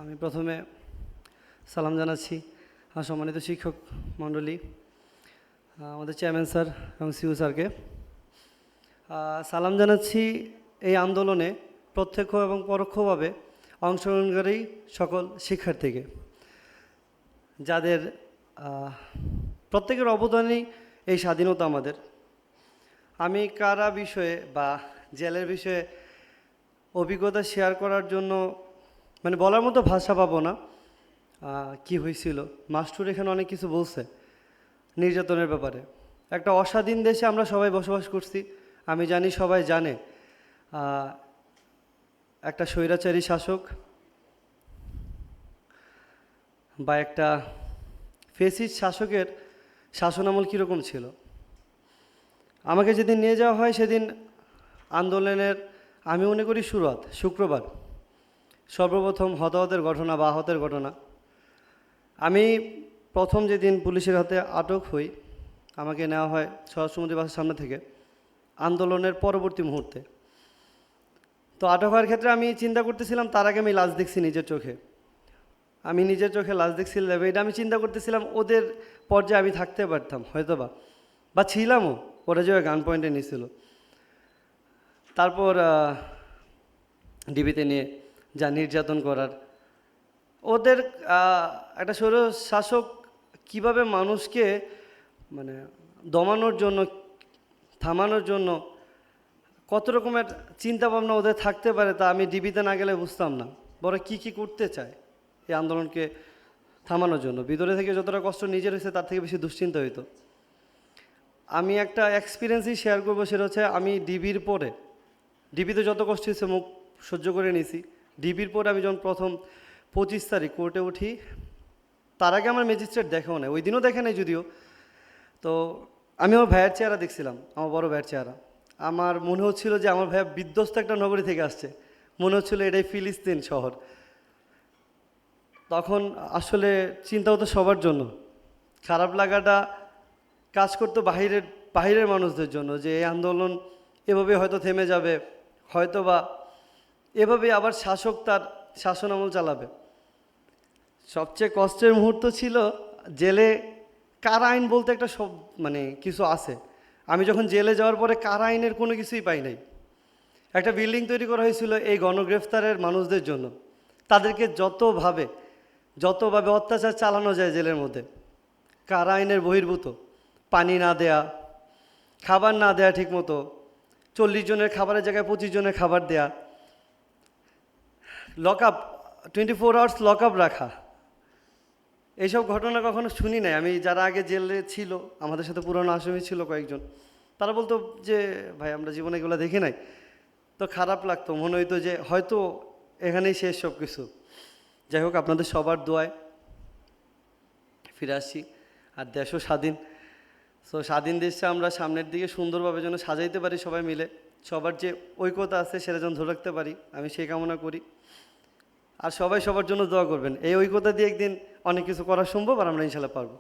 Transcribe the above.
আমি প্রথমে সালাম জানাচ্ছি সম্মানিত শিক্ষক মণ্ডলী, আমাদের চেয়ারম্যান স্যার এবং সিইও স্যারকে সালাম জানাচ্ছি। এই আন্দোলনে প্রত্যক্ষ এবং পরোক্ষভাবে অংশগ্রহণকারী সকল শিক্ষার্থীকে, যাদের প্রত্যেকের অবদানই এই স্বাধীনতা আমাদের। আমি কারা বিষয়ে বা জেলের বিষয়ে অভিজ্ঞতা শেয়ার করার জন্য বলার মতো ভাষা পাবো না। কি হয়েছিল, মাস্টুর এখানে অনেক কিছু বলছে নির্যাতনের ব্যাপারে। একটা অস্বাধীন দেশে আমরা সবাই বসবাস করছি, আমি জানি সবাই জানে। একটা স্বৈরাচারী শাসক বা একটা ফেসিস্ট শাসকের শাসনামল কীরকম ছিল। আমাকে যেদিন নিয়ে যাওয়া হয় সেদিন আন্দোলনের আমি মনে করি শুক্রবার সর্বপ্রথম হতাহতের ঘটনা বা আহতের ঘটনা। আমি প্রথম যেদিন পুলিশের হাতে আটক হই, আমাকে নেওয়া হয় স্বরাষ্ট্রমন্ত্রী বাসের সামনে থেকে আন্দোলনের পরবর্তী মুহূর্তে। তো আটক হওয়ার ক্ষেত্রে আমি চিন্তা করতেছিলাম, তার আগে আমি লাশ দেখছি নিজের চোখে, আমি নিজের চোখে লাশ দেখছিলাম। এটা আমি চিন্তা করতেছিলাম ওদের পর্যায়ে আমি থাকতে পারতাম হয়তো বা ছিলামও, ওরা যে গান পয়েন্টে নিয়েছিল। তারপর ডিবিতে নিয়ে যা নির্যাতন করার, ওদের একটা স্বৈর শাসক কীভাবে মানুষকে দমানোর জন্য, থামানোর জন্য কত রকমের চিন্তাভাবনা ওদের থাকতে পারে, তা আমি ডিবিতে না গেলে বুঝতাম না। বড় কি করতে চায় এই আন্দোলনকে থামানোর জন্য। ভিতরে থেকে যতটা কষ্ট নিজের হয়েছে তার থেকে বেশি দুশ্চিন্তা হইতো। আমি একটা এক্সপিরিয়েন্সই শেয়ার করবো, সেটা হচ্ছে আমি ডিবিতে যত কষ্ট হয়েছে মুখ সহ্য করে নিয়েছি। ডিবির পরে আমি যখন প্রথম 25 তারিখ কোর্টে উঠি, তার আগে আমার ম্যাজিস্ট্রেট দেখেও নেই, ওই দিনও দেখে নেই যদিও। তো আমি আমার ভাইয়ের চেহারা দেখছিলাম, আমার বড় ভাইয়ের চেহারা। আমার মনে হচ্ছিল যে আমার ভাইয়া বিধ্বস্ত একটা নগরী থেকে আসছে, মনে হচ্ছিল এটাই ফিলিস্তিন শহর। তখন আসলে চিন্তা হতো সবার জন্য, খারাপ লাগাটা কাজ করতো বাহিরের মানুষদের জন্য, যে এই আন্দোলন এভাবে হয়তো থেমে যাবে, হয়তো বা এভাবে আবার শাসক তার শাসনামল চালাবে। সবচেয়ে কষ্টের মুহূর্ত ছিল জেলে কারা আইন বলতে একটা কিছু আছে। আমি যখন জেলে যাওয়ার পরে কারা আইনের কোনো কিছুই পাই নাই। একটা বিল্ডিং তৈরি করা হয়েছিল এই গণগ্রেফতারের মানুষদের জন্য, তাদেরকে যতভাবে অত্যাচার চালানো যায় জেলের মধ্যে, কারা আইনের বহির্ভূত। পানি না দেয়া, খাবার না দেয়া ঠিক মতো, 40 জনের খাবারের জায়গায় 25 জনের খাবার দেয়া, lock up 24 hours lock up রাখা। এইসব ঘটনা কখনো শুনি নাই আমি। যারা আগে জেলে ছিল, আমাদের সাথে পুরনো আসামি ছিল কয়েকজন, তারা বলতো যে ভাই আমরা জীবনে এগুলো দেখি নাই। তো খারাপ লাগতো, মনে হইতো যে হয়তো এখানেই শেষ সব কিছু। যাই হোক, আপনাদের সবার দোয়ায় ফিরে আসছি, আর দেশও স্বাধীন। সো স্বাধীন দেশে আমরা সামনের দিকে সুন্দরভাবে যেন সাজাইতে পারি সবাই মিলে, সবার যে ঐক্যতা আছে সেটা যেন ধরে রাখতে পারি, আমি সেই কামনা করি। আর সবাই সবার জন্য দোয়া করবেন, এই ঐক্যতা দিয়ে একদিন অনেক কিছু করা সম্ভব, আর আমরা ইনশাল্লাহ পারবো।